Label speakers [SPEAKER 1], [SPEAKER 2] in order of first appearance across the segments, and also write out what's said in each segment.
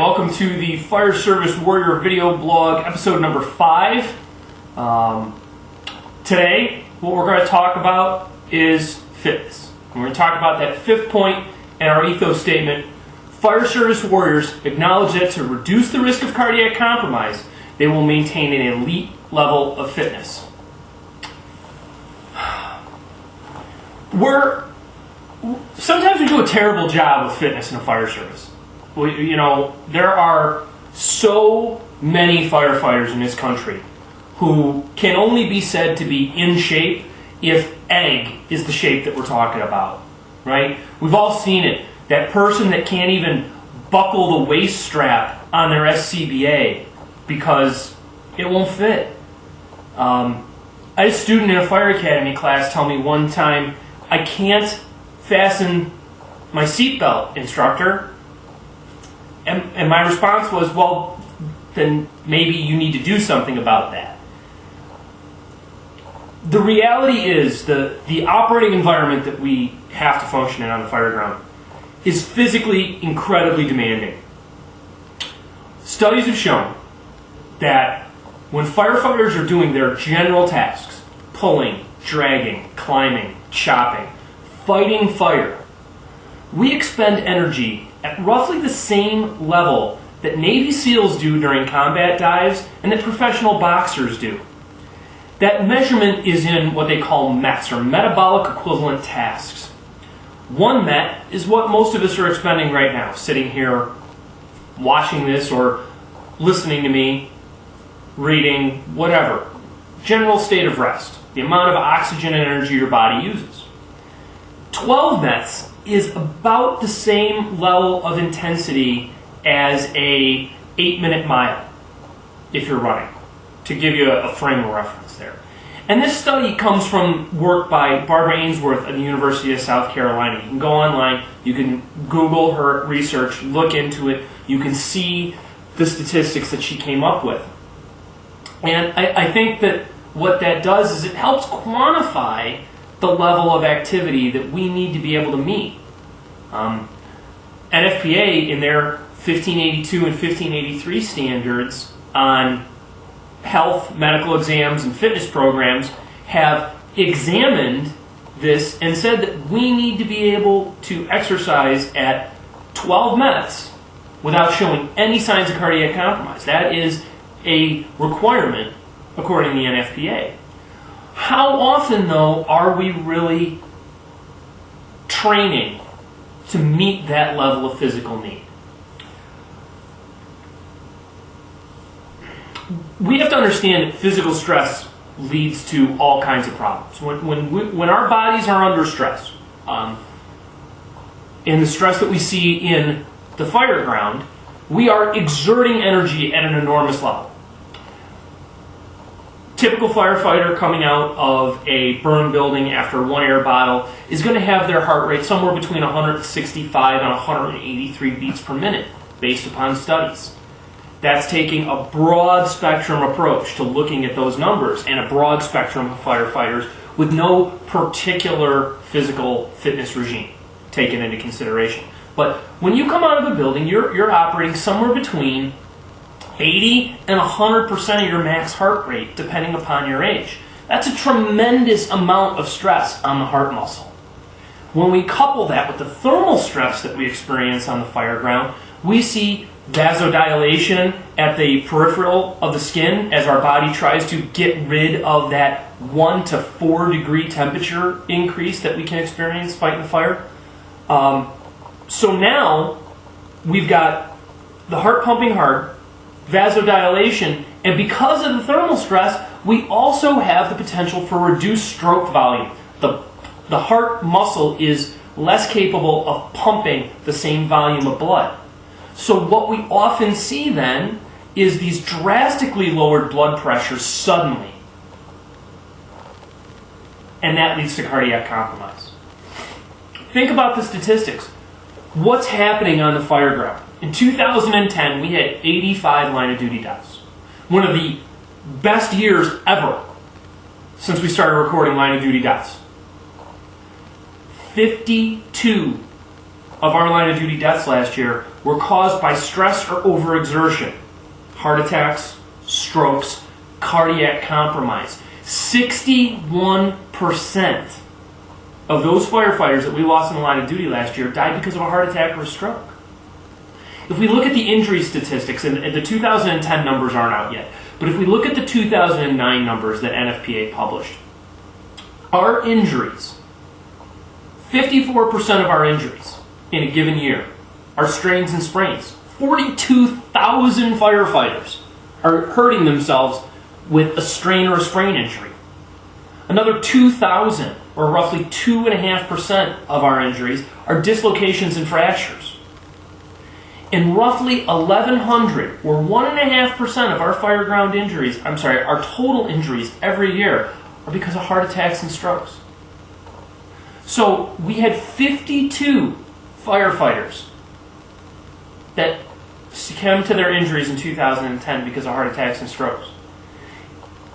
[SPEAKER 1] welcome to the Fire Service Warrior video blog, episode number 5. Today, what we're going to talk about is fitness. We're going to talk about that fifth point in our ethos statement. Fire Service Warriors acknowledge that to reduce the risk of cardiac compromise, they will maintain an elite level of fitness. Sometimes we do a terrible job of fitness in the fire service. There are so many firefighters in this country who can only be said to be in shape if egg is the shape that we're talking about, right? We've all seen it. That person that can't even buckle the waist strap on their SCBA because it won't fit. I had a student in a fire academy class tell me one time, I can't fasten my seatbelt, instructor. And my response was, well, then maybe you need to do something about that. The reality is the operating environment that we have to function in on the fire ground is physically incredibly demanding. Studies have shown that when firefighters are doing their general tasks, pulling, dragging, climbing, chopping, fighting fire, we expend energy at roughly the same level that Navy SEALs do during combat dives and that professional boxers do. That measurement is in what they call METs, or metabolic equivalent tasks. One MET is what most of us are expending right now, sitting here watching this or listening to me, reading, whatever. General state of rest, the amount of oxygen and energy your body uses. 12 METs is about the same level of intensity as a 8-minute mile if you're running, to give you a frame of reference there. And this study comes from work by Barbara Ainsworth at the University of South Carolina. You can go online, you can Google her research, look into it, you can see the statistics that she came up with. And I think that what that does is it helps quantify the level of activity that we need to be able to meet. NFPA, in their 1582 and 1583 standards on health, medical exams, and fitness programs, have examined this and said that we need to be able to exercise at 12 METs without showing any signs of cardiac compromise. That is a requirement according to the NFPA. How often, though, are we really training to meet that level of physical need? We have to understand that physical stress leads to all kinds of problems. When our bodies are under stress, and the stress that we see in the fire ground, we are exerting energy at an enormous level. Typical firefighter coming out of a burn building after one air bottle is going to have their heart rate somewhere between 165 and 183 beats per minute, based upon studies. That's taking a broad spectrum approach to looking at those numbers and a broad spectrum of firefighters with no particular physical fitness regime taken into consideration. But when you come out of a building, you're operating somewhere between 80 and 100% of your max heart rate, depending upon your age. That's a tremendous amount of stress on the heart muscle. When we couple that with the thermal stress that we experience on the fire ground, we see vasodilation at the peripheral of the skin as our body tries to get rid of that 1 to 4 degree temperature increase that we can experience fighting the fire. So now we've got the heart pumping hard, vasodilation, and because of the thermal stress, we also have the potential for reduced stroke volume. The heart muscle is less capable of pumping the same volume of blood. So what we often see then is these drastically lowered blood pressures suddenly. And that leads to cardiac compromise. Think about the statistics. What's happening on the fire ground? In 2010, we had 85 line-of-duty deaths. One of the best years ever since we started recording line-of-duty deaths. 52 of our line of duty deaths last year were caused by stress or overexertion. Heart attacks, strokes, cardiac compromise. 61% of those firefighters that we lost in the line of duty last year died because of a heart attack or a stroke. If we look at the injury statistics, and the 2010 numbers aren't out yet, but if we look at the 2009 numbers that NFPA published, our injuries, 54% of our injuries in a given year are strains and sprains. 42,000 firefighters are hurting themselves with a strain or a sprain injury. Another 2,000, or roughly 2.5% of our injuries, are dislocations and fractures. And roughly 1,100, or 1.5% of our fireground injuries, our total injuries every year are because of heart attacks and strokes. So we had 52 firefighters that succumbed to their injuries in 2010 because of heart attacks and strokes.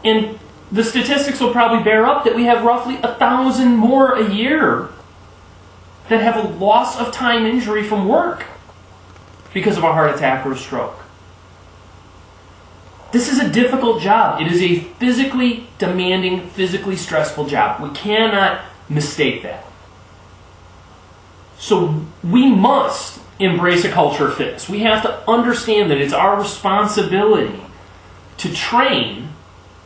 [SPEAKER 1] And the statistics will probably bear up that we have roughly 1,000 more a year that have a loss of time injury from work because of a heart attack or a stroke. This is a difficult job. It is a physically demanding, physically stressful job. We cannot mistake that. So we must embrace a culture of fitness. We have to understand that it's our responsibility to train,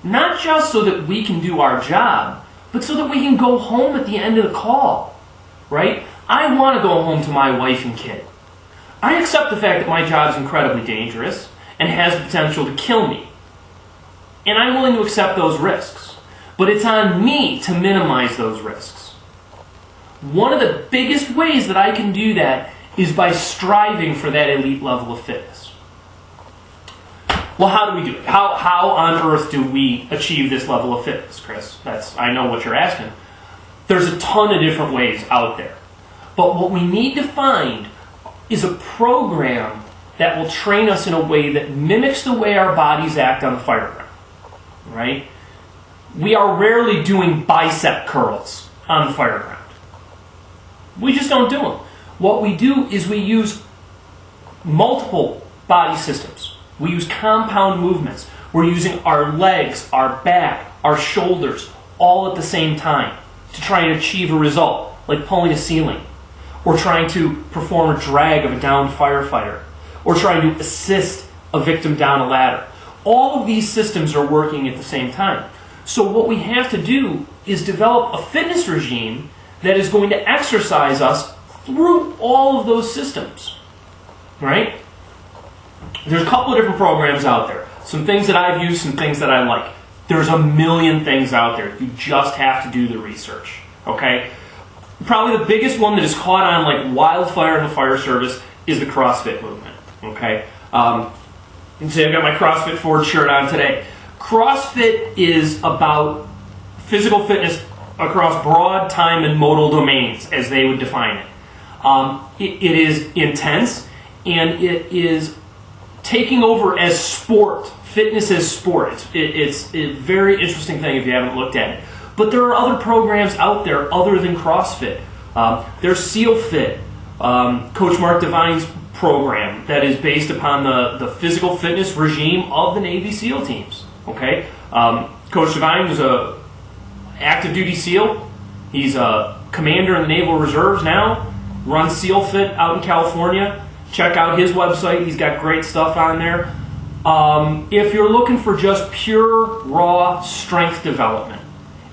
[SPEAKER 1] not just so that we can do our job, but so that we can go home at the end of the call, right? I want to go home to my wife and kid. I accept the fact that my job is incredibly dangerous and has the potential to kill me. And I'm willing to accept those risks. But it's on me to minimize those risks. One of the biggest ways that I can do that is by striving for that elite level of fitness. Well, how do we do it? How on earth do we achieve this level of fitness, Chris? I know what you're asking. There's a ton of different ways out there. But what we need to find is a program that will train us in a way that mimics the way our bodies act on the fireground, right? We are rarely doing bicep curls on the fireground. We just don't do them. What we do is we use multiple body systems. We use compound movements. We're using our legs, our back, our shoulders, all at the same time to try and achieve a result, like pulling a ceiling, or trying to perform a drag of a downed firefighter, or trying to assist a victim down a ladder. All of these systems are working at the same time. So what we have to do is develop a fitness regime that is going to exercise us through all of those systems, right? There's a couple of different programs out there. Some things that I've used, some things that I like. There's a million things out there. You just have to do the research, okay? Probably the biggest one that is caught on like wildfire in the fire service is the CrossFit movement, okay? You can see I've got my CrossFit Forward shirt on today. CrossFit is about physical fitness across broad time and modal domains, as they would define it. It is intense, and it is taking over as sport, fitness as sport. It's a very interesting thing if you haven't looked at it. But there are other programs out there other than CrossFit. There's SEAL Fit, Coach Mark Devine's program that is based upon the physical fitness regime of the Navy SEAL teams. Okay, Coach Devine was a active duty SEAL. He's a commander in the Naval Reserves now. Runs SEAL Fit out in California. Check out his website. He's got great stuff on there. If you're looking for just pure, raw strength development,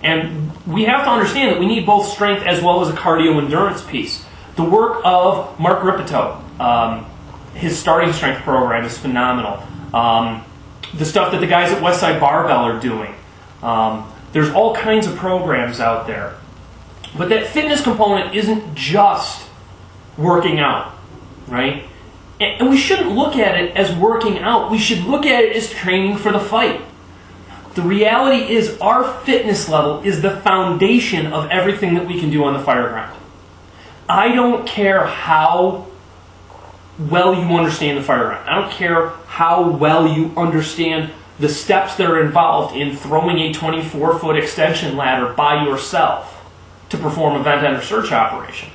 [SPEAKER 1] and we have to understand that we need both strength as well as a cardio endurance piece. The work of Mark Ripito, his starting strength program is phenomenal. The stuff that the guys at Westside Barbell are doing. There's all kinds of programs out there. But that fitness component isn't just working out, right? And we shouldn't look at it as working out. We should look at it as training for the fight. The reality is our fitness level is the foundation of everything that we can do on the fireground. I don't care how well you understand the fireground. I don't care how well you understand the steps that are involved in throwing a 24-foot extension ladder by yourself to perform a vent enter search operation.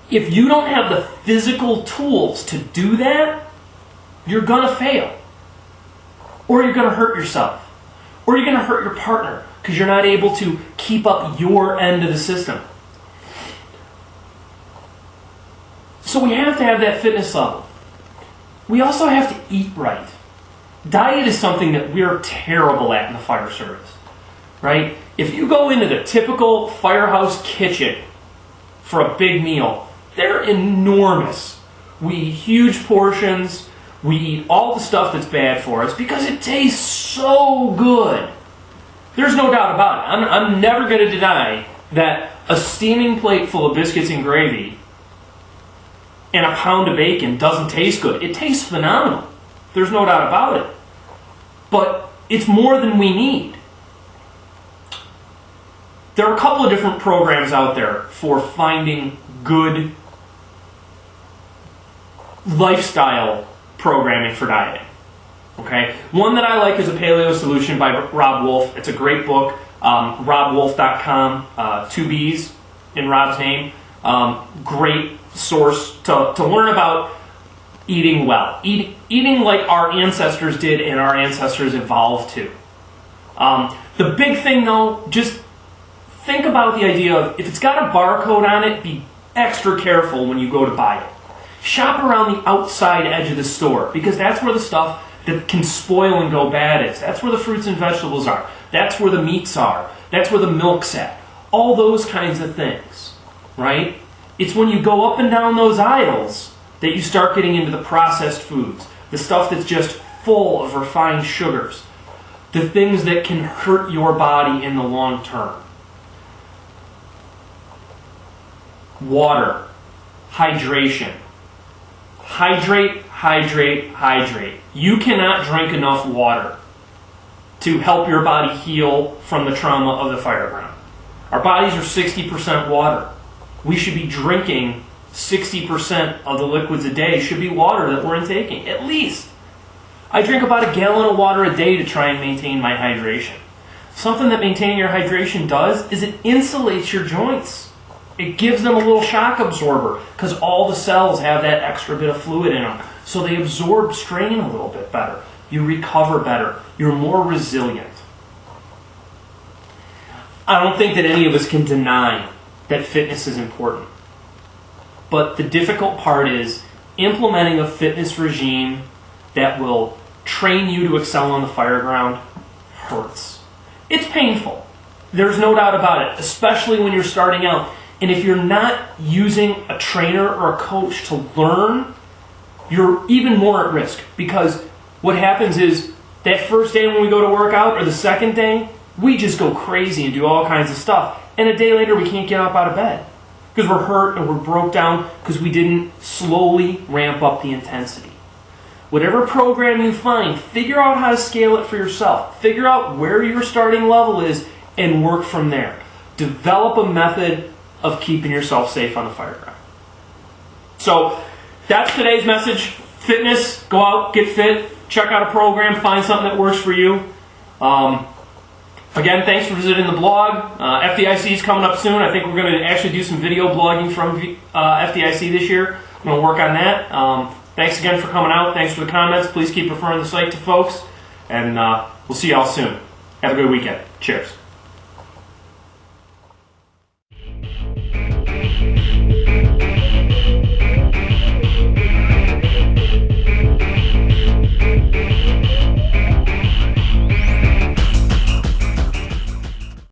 [SPEAKER 1] If you don't have the physical tools to do that, you're going to fail. Or you're going to hurt yourself. Or you're going to hurt your partner because you're not able to keep up your end of the system. So we have to have that fitness level. We also have to eat right. Diet is something that we're terrible at in the fire service, right? If you go into the typical firehouse kitchen for a big meal, they're enormous. We eat huge portions. We eat all the stuff that's bad for us because it tastes so good. There's no doubt about it. I'm never going to deny that a steaming plate full of biscuits and gravy and a pound of bacon doesn't taste good. It tastes phenomenal. There's no doubt about it. But it's more than we need. There are a couple of different programs out there for finding good lifestyle programming for dieting. Okay, one that I like is A Paleo Solution by Rob Wolf. It's a great book. RobWolf.com, 2 B's in Rob's name. Great source to learn about eating well. Eating like our ancestors did and our ancestors evolved to. The big thing though, just think about the idea of if it's got a barcode on it, be extra careful when you go to buy it. Shop around the outside edge of the store because that's where the stuff that can spoil and go bad is. That's where the fruits and vegetables are. That's where the meats are. That's where the milk's at. All those kinds of things, right? It's when you go up and down those aisles that you start getting into the processed foods, the stuff that's just full of refined sugars, the things that can hurt your body in the long term. Water, hydration. Hydrate, hydrate, hydrate. You cannot drink enough water to help your body heal from the trauma of the fire ground. Our bodies are 60% water. We should be drinking 60% of the liquids a day should be water that we're intaking, at least. I drink about a gallon of water a day to try and maintain my hydration. Something that maintaining your hydration does is it insulates your joints. It gives them a little shock absorber because all the cells have that extra bit of fluid in them. So they absorb strain a little bit better. You recover better. You're more resilient. I don't think that any of us can deny that fitness is important. But the difficult part is implementing a fitness regime that will train you to excel on the fire ground hurts. It's painful. There's no doubt about it, especially when you're starting out. And if you're not using a trainer or a coach to learn, you're even more at risk. Because what happens is that first day when we go to work out or the second day, we just go crazy and do all kinds of stuff. And a day later we can't get up out of bed because we're hurt and we're broke down because we didn't slowly ramp up the intensity. Whatever program you find, figure out how to scale it for yourself. Figure out where your starting level is and work from there. Develop a method of keeping yourself safe on the fire ground. So that's today's message. Fitness, go out, get fit, check out a program, find something that works for you. Again, thanks for visiting the blog. FDIC is coming up soon. I think we're going to actually do some video blogging from FDIC this year. I'm going to work on that. Thanks again for coming out. Thanks for the comments. Please keep referring the site to folks. And we'll see y'all soon. Have a good weekend. Cheers.